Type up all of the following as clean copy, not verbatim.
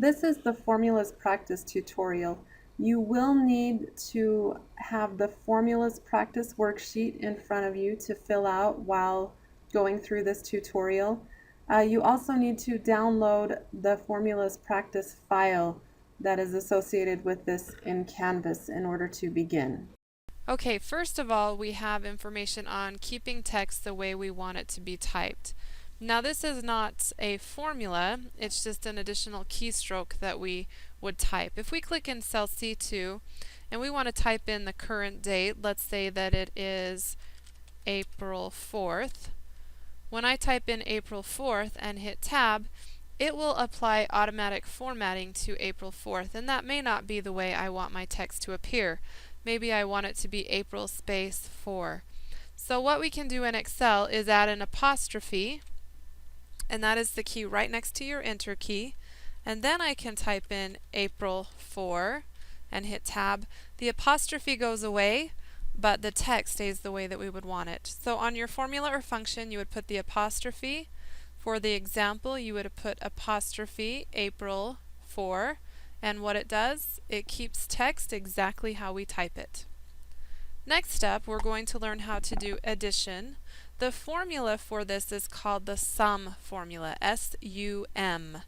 this is the formulas practice tutorial. You will need to have the formulas practice worksheet in front of you to fill out while going through this tutorial. You also need to download the formulas practice file that is associated with this in Canvas in order to begin. Okay, first of all, we have information on keeping text the way we want it to be typed. Now this is not a formula, it's just an additional keystroke that we would type. If we click in cell C2 and we want to type in the current date, let's say that it is April 4th. When I type in April 4th and hit tab, it will apply automatic formatting to April 4th, and that may not be the way I want my text to appear. Maybe I want it to be April space 4. So what we can do in Excel is add an apostrophe, and that is the key right next to your enter key, and then I can type in April 4 and hit tab. The apostrophe goes away, but the text stays the way that we would want it. So on your formula or function, you would put the apostrophe. For the example, you would put apostrophe April 4, and what it does, it keeps text exactly how we type it. Next up, we're going to learn how to do addition. The formula for this is called the sum formula, S-U-M.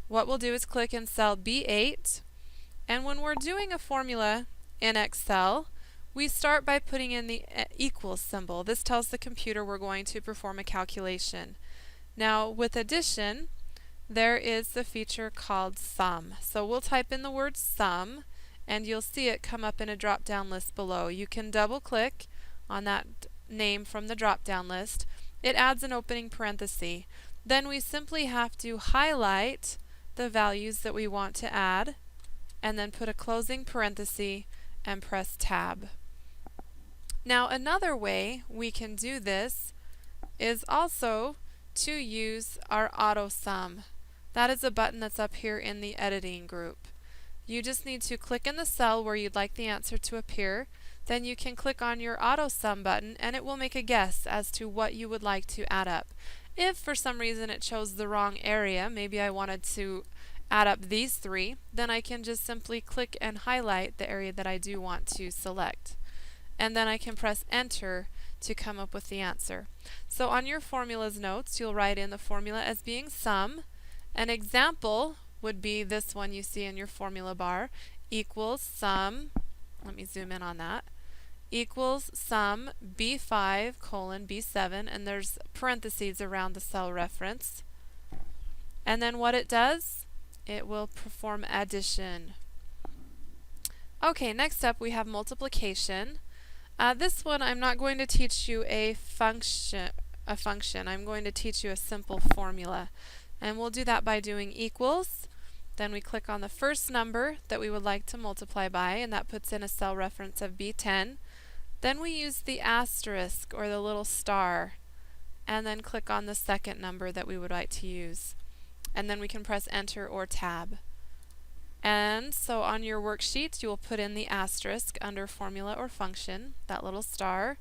What we'll do is click in cell B8, and when we're doing a formula in Excel, we start by putting in the equals symbol. This tells the computer we're going to perform a calculation. Now with addition, there is the feature called sum. So we'll type in the word sum, and you'll see it come up in a drop-down list below. You can double-click on that name from the drop-down list. It adds an opening parenthesis. Then we simply have to highlight the values that we want to add, and then put a closing parenthesis and press tab. Now another way we can do this is also to use our auto sum. That is a button that's up here in the editing group. You just need to click in the cell where you'd like the answer to appear. Then you can click on your auto sum button and it will make a guess as to what you would like to add up. If for some reason it chose the wrong area, maybe I wanted to add up these three, then I can just simply click and highlight the area that I do want to select. And then I can press enter to come up with the answer. So on your formulas notes, you'll write in the formula as being sum. An example would be this one you see in your formula bar, equals sum, let me zoom in on that, equals sum B5 colon B7, and there's parentheses around the cell reference. And then what it does, it will perform addition. Okay, next up we have multiplication. This one I'm not going to teach you a function. I'm going to teach you a simple formula. And we'll do that by doing equals. Then we click on the first number that we would like to multiply by, and that puts in a cell reference of B10. Then we use the asterisk or the little star, and then click on the second number that we would like to use. And then we can press enter or tab. And so on your worksheet, you will put in the asterisk under formula or function, that little star.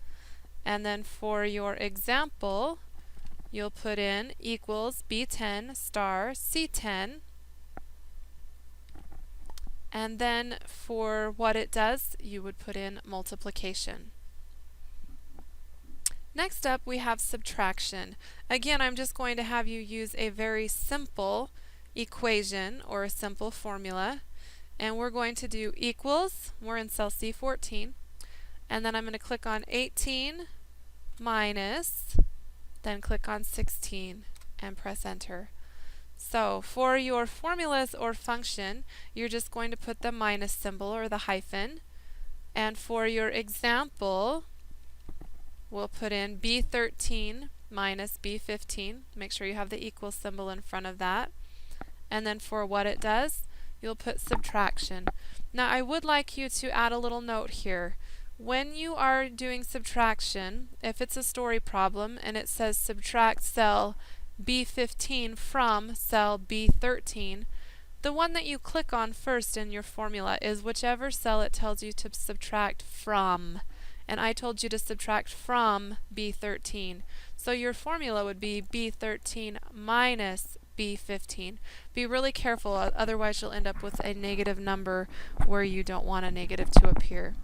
And then for your example, you'll put in equals B10 star C10. And then for what it does, you would put in multiplication. Next up, we have subtraction. Again, I'm just going to have you use a very simple equation or a simple formula, and we're going to do equals. We're in cell C14, and then I'm going to click on 18 minus, then click on 16 and press enter. So for your formulas or function, you're just going to put the minus symbol or the hyphen, and for your example, we'll put in B13 minus B15. Make sure you have the equal symbol in front of that. And then for what it does, you'll put subtraction. Now I would like you to add a little note here. When you are doing subtraction, if it's a story problem and it says subtract cell B15 from cell B13, the one that you click on first in your formula is whichever cell it tells you to subtract from. And I told you to subtract from B13. So your formula would be B13 minus B15. Be really careful, otherwise you'll end up with a negative number where you don't want a negative to appear.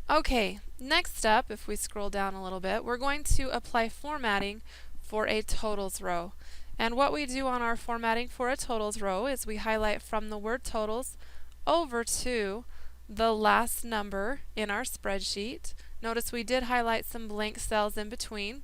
Okay, next up, if we scroll down a little bit, we're going to apply formatting for a totals row. And what we do on our formatting for a totals row is we highlight from the word totals over to the last number in our spreadsheet. Notice we did highlight some blank cells in between.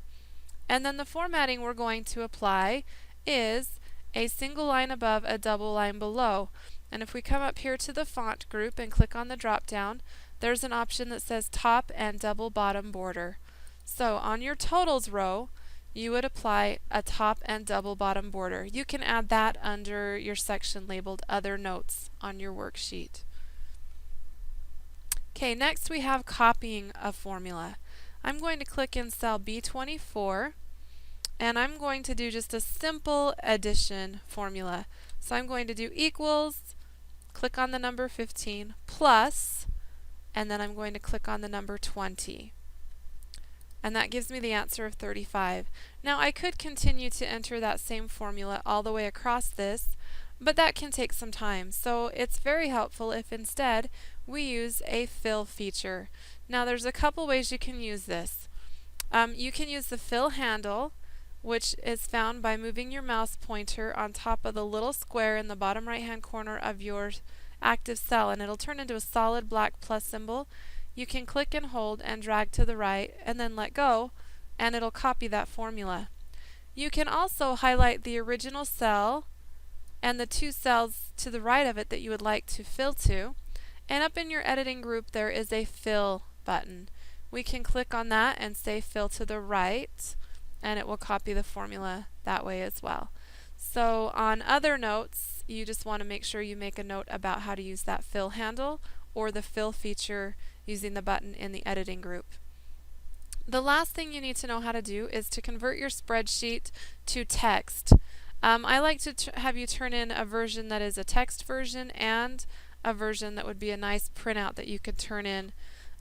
And then the formatting we're going to apply is a single line above, a double line below. And if we come up here to the font group and click on the drop down, there's an option that says top and double bottom border. So on your totals row, you would apply a top and double bottom border. You can add that under your section labeled Other Notes on your worksheet. Okay, next we have copying a formula. I'm going to click in cell B24 and I'm going to do just a simple addition formula. So I'm going to do equals, click on the number 15, plus, and then I'm going to click on the number 20. And that gives me the answer of 35. Now I could continue to enter that same formula all the way across this, but that can take some time. So it's very helpful if instead we use a fill feature. Now there's a couple ways you can use this. You can use the fill handle, which is found by moving your mouse pointer on top of the little square in the bottom right hand corner of your active cell, and it'll turn into a solid black plus symbol. You can click and hold and drag to the right and then let go, and it'll copy that formula. You can also highlight the original cell and the two cells to the right of it that you would like to fill to, and up in your editing group there is a fill button. We can click on that and say fill to the right, and it will copy the formula that way as well. So on other notes, you just want to make sure you make a note about how to use that fill handle or the fill feature using the button in the editing group. The last thing you need to know how to do is to convert your spreadsheet to text. I like to have you turn in a version that is a text version and a version that would be a nice printout that you could turn in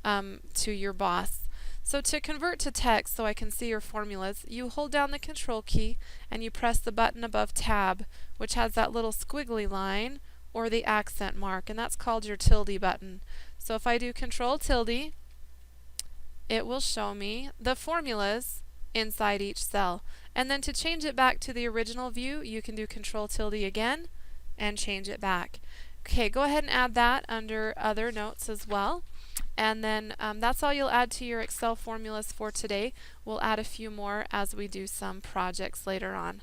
to your boss. So to convert to text so I can see your formulas, you hold down the control key and you press the button above tab, which has that little squiggly line or the accent mark, and that's called your tilde button. So if I do control tilde, it will show me the formulas inside each cell. And then to change it back to the original view, you can do control tilde again and change it back. Okay, go ahead and add that under other notes as well. And then that's all you'll add to your Excel formulas for today. We'll add a few more as we do some projects later on.